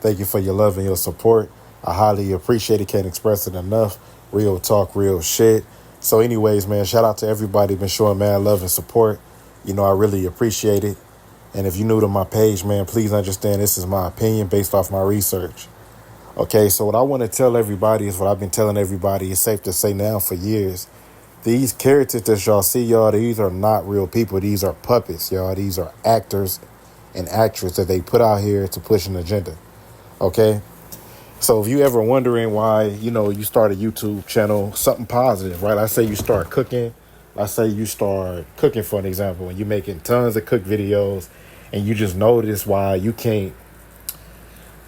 Thank you for your love and your support. I highly appreciate it. Can't express it enough. Real talk, real shit. So, anyways, man, shout out to everybody been showing mad love and support. I really appreciate it. And if you're new to my page, man, please understand this is my opinion based off my research. Okay, so what I want to tell everybody is what I've been telling everybody. It's safe to say now for years. These characters that y'all see, y'all, these are not real people. These are puppets, y'all. These are actors and actresses that they put out here to push an agenda. Okay? So if you ever wondering why, you start a YouTube channel, something positive, right? Let's say you start cooking. Let's say you start cooking, for an example, and you're making tons of cook videos, and you just notice why you can't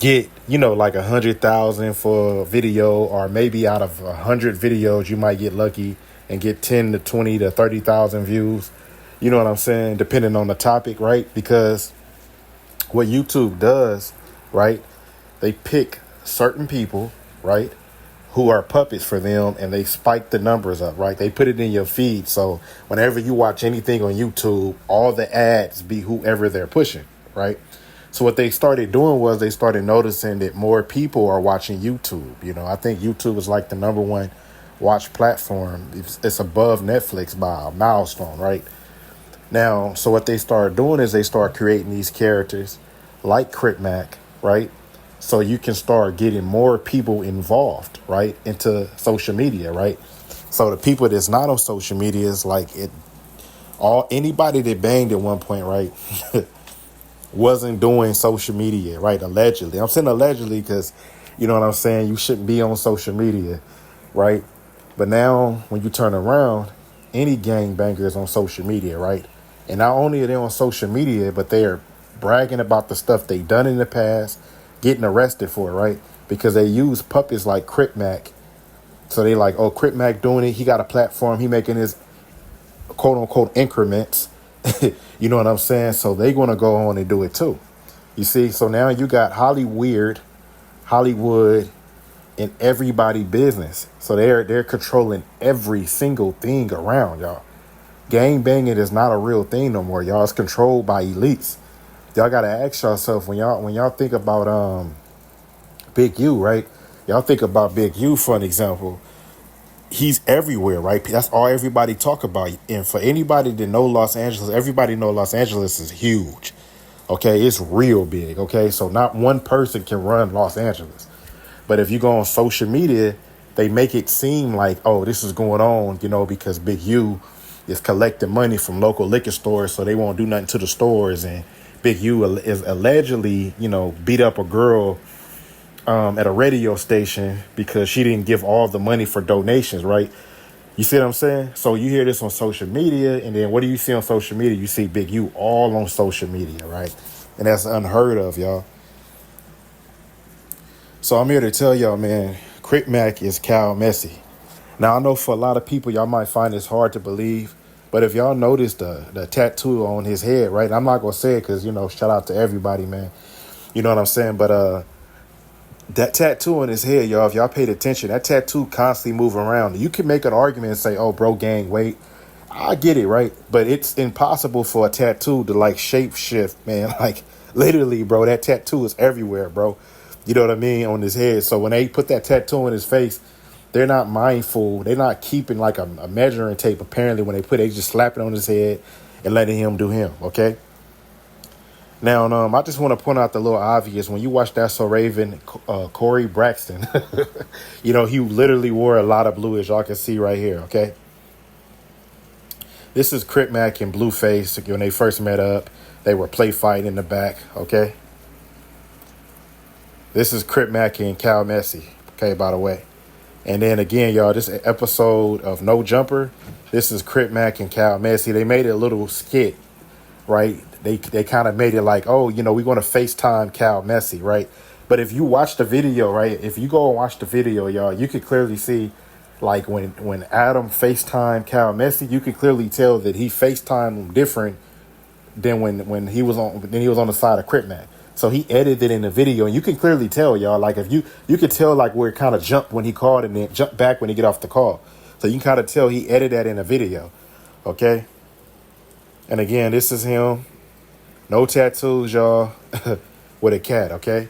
get, like 100,000 for a video, or maybe out of 100 videos, you might get lucky and get 10 to 20 to 30,000 views. You know what I'm saying? Depending on the topic, right? Because what YouTube does, right? They pick certain people, right, who are puppets for them, and they spike the numbers up, right? They put it in your feed. So whenever you watch anything on YouTube, all the ads be whoever they're pushing, right? So what they started doing was they started noticing that more people are watching YouTube. I think YouTube is like the number one watch platform. It's above Netflix by a milestone, right? Now, so what they started doing is they start creating these characters like Crip, right? So you can start getting more people involved, right, into social media, right? So the people that's not on social media is like anybody that banged at one point, right, wasn't doing social media, right? Allegedly. I'm saying allegedly because, you know what I'm saying? You shouldn't be on social media, right? But now when you turn around, any gangbanger is on social media, right? And not only are they on social media, but they are bragging about the stuff they done in the past, getting arrested for it, right? Because they use puppets like Crip. So they like, oh, Crip doing it. He got a platform. He making his quote unquote increments. You know what I'm saying? So they going to go on and do it too. You see? So now you got Hollywood in everybody business. So they're controlling every single thing around, y'all. Gang banging is not a real thing no more, y'all. It's controlled by elites. Y'all gotta ask yourself when y'all think about Big U, right? Y'all think about Big U for an example. He's everywhere, right? That's all everybody talk about. And for anybody that know Los Angeles, everybody know Los Angeles is huge. Okay, it's real big. Okay, so not one person can run Los Angeles. But if you go on social media, they make it seem like, oh, this is going on, because Big U is collecting money from local liquor stores, so they won't do nothing to the stores. And Big U is allegedly, beat up a girl at a radio station because she didn't give all the money for donations, right? You see what I'm saying? So you hear this on social media, and then what do you see on social media? You see Big U all on social media, right? And that's unheard of, y'all. So I'm here to tell y'all, man, Crip is Cal Messi. Now, I know for a lot of people, y'all might find this hard to believe, but if y'all notice the tattoo on his head, right? I'm not going to say it because, shout out to everybody, man. You know what I'm saying? But that tattoo on his head, y'all, if y'all paid attention, that tattoo constantly moving around. You can make an argument and say, oh, bro, gang, wait. I get it, right? But it's impossible for a tattoo to, like, shape shift, man. Like, literally, bro, that tattoo is everywhere, bro. You know what I mean? On his head. So when they put that tattoo on his face, they're not mindful. They're not keeping like a measuring tape. Apparently, when they just slap it on his head and letting him do him. Okay. Now, I just want to point out the little obvious. When you watch That's So Raven, Corey Braxton, he literally wore a lot of blue, as y'all can see right here. Okay. This is Crip and Blueface. When they first met up, they were play fighting in the back. Okay. This is Crip and Cal Messi. Okay, by the way. And then again, y'all, this episode of No Jumper, this is Crip and Cal Messi. They made it a little skit, right? They kind of made it like, oh, we're going to FaceTime Cal Messi, right? But if you watch the video, right, if you go and watch the video, y'all, you could clearly see, like, when Adam FaceTime Cal Messi, you could clearly tell that he FaceTimed him different than when he was on the side of Crip. So he edited it in the video, and you can clearly tell, y'all, like, if you could tell, like, where it kind of jumped when he called and then jumped back when he get off the call. So you can kind of tell he edited that in the video, okay? And again, this is him. No tattoos, y'all, with a cat, okay?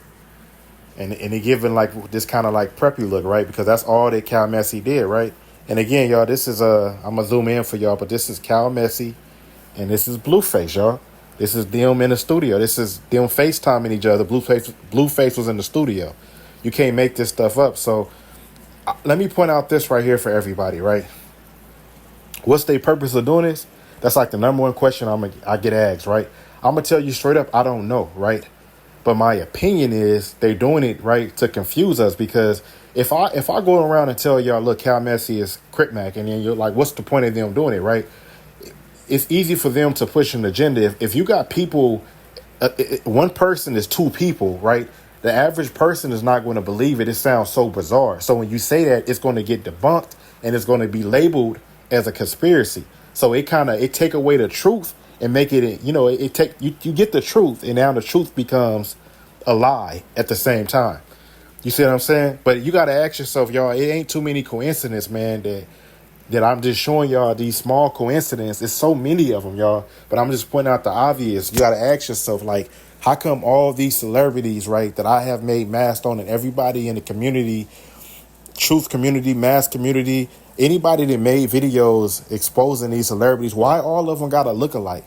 And he giving like this kind of like preppy look, right? Because that's all that Cal Messi did, right? And again, y'all, this is I'm gonna zoom in for y'all, but this is Cal Messi and this is Blueface, y'all. This is them in the studio. This is them FaceTiming each other. Blueface was in the studio. You can't make this stuff up. So let me point out this right here for everybody, right? What's the purpose of doing this? That's like the number one question I get asked, right? I'm gonna tell you straight up, I don't know, right? But my opinion is they're doing it right to confuse us, because if I go around and tell y'all, look, Cal Messi is Crip Mac, and then you're like, what's the point of them doing it, right? It's easy for them to push an agenda. If you got people, one person is two people, right? The average person is not going to believe it. It sounds so bizarre. So when you say that, it's going to get debunked and it's going to be labeled as a conspiracy. So it take away the truth and make it, you get the truth, and now the truth becomes a lie at the same time. You see what I'm saying? But you got to ask yourself, y'all, it ain't too many coincidences, man, that I'm just showing y'all these small coincidences. It's so many of them, y'all. But I'm just pointing out the obvious. You got to ask yourself, like, how come all these celebrities, right, that I have made masks on, and everybody in the community, truth community, mass community, anybody that made videos exposing these celebrities, why all of them got to look alike?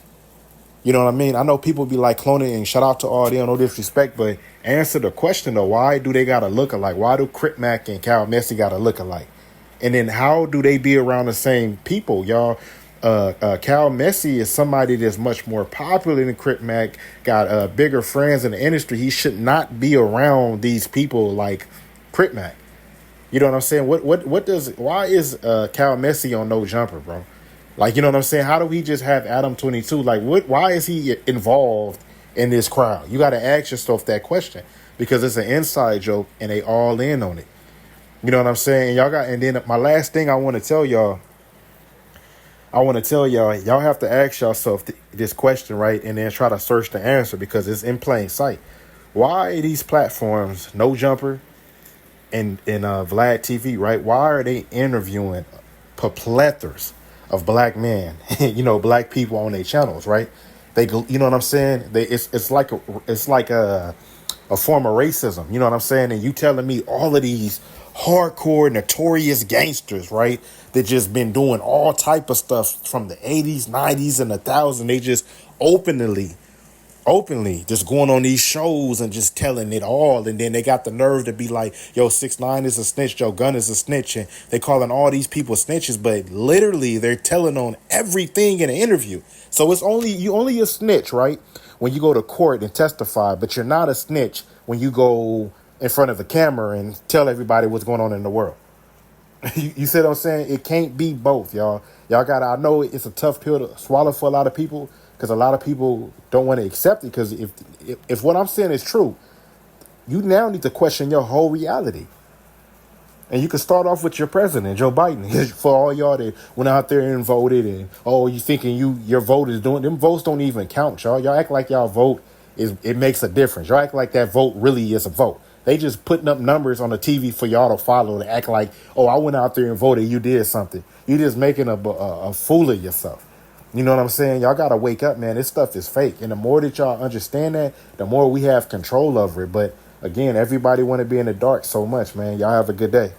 You know what I mean? I know people be like cloning, and shout out to all them, no disrespect, but answer the question though. Why do they got to look alike? Why do Crip Mac and Cal Messi got to look alike? And then how do they be around the same people, y'all? Cal Messi is somebody that's much more popular than Crip Mac, got bigger friends in the industry. He should not be around these people like Crip Mac. You know what I'm saying? Why is Cal Messi on No Jumper, bro? Like, you know what I'm saying? How do we just have Adam 22? Like, why is he involved in this crowd? You got to ask yourself that question, because it's an inside joke and they all in on it. You know what I'm saying? And then my last thing I want to tell y'all, y'all have to ask yourself this question, right? And then try to search the answer, because it's in plain sight. Why are these platforms, No Jumper and Vlad TV, right? Why are they interviewing plethora of black men, black people on their channels, right? They go, you know what I'm saying? It's like a form of racism. You know what I'm saying? And you telling me all of these hardcore, notorious gangsters, right, that just been doing all type of stuff from the 80s, 90s, and 1000s. They just openly just going on these shows and just telling it all. And then they got the nerve to be like, yo, 6ix9ine is a snitch, Joe Gunn is a snitch, and they calling all these people snitches, but literally they're telling on everything in an interview. So it's only a snitch, right, when you go to court and testify, but you're not a snitch when you go in front of the camera and tell everybody what's going on in the world. You see what I'm saying? It can't be both, y'all. I know it's a tough pill to swallow for a lot of people, because a lot of people don't want to accept it, because if what I'm saying is true, you now need to question your whole reality. And you can start off with your president, Joe Biden, for all y'all that went out there and voted, and you thinking your vote is doing, them votes don't even count, y'all. Y'all act like y'all vote it makes a difference. Y'all act like that vote really is a vote. They just putting up numbers on the TV for y'all to follow, to act like, oh, I went out there and voted, you did something. You just making a fool of yourself. You know what I'm saying? Y'all got to wake up, man. This stuff is fake. And the more that y'all understand that, the more we have control over it. But again, everybody want to be in the dark so much, man. Y'all have a good day.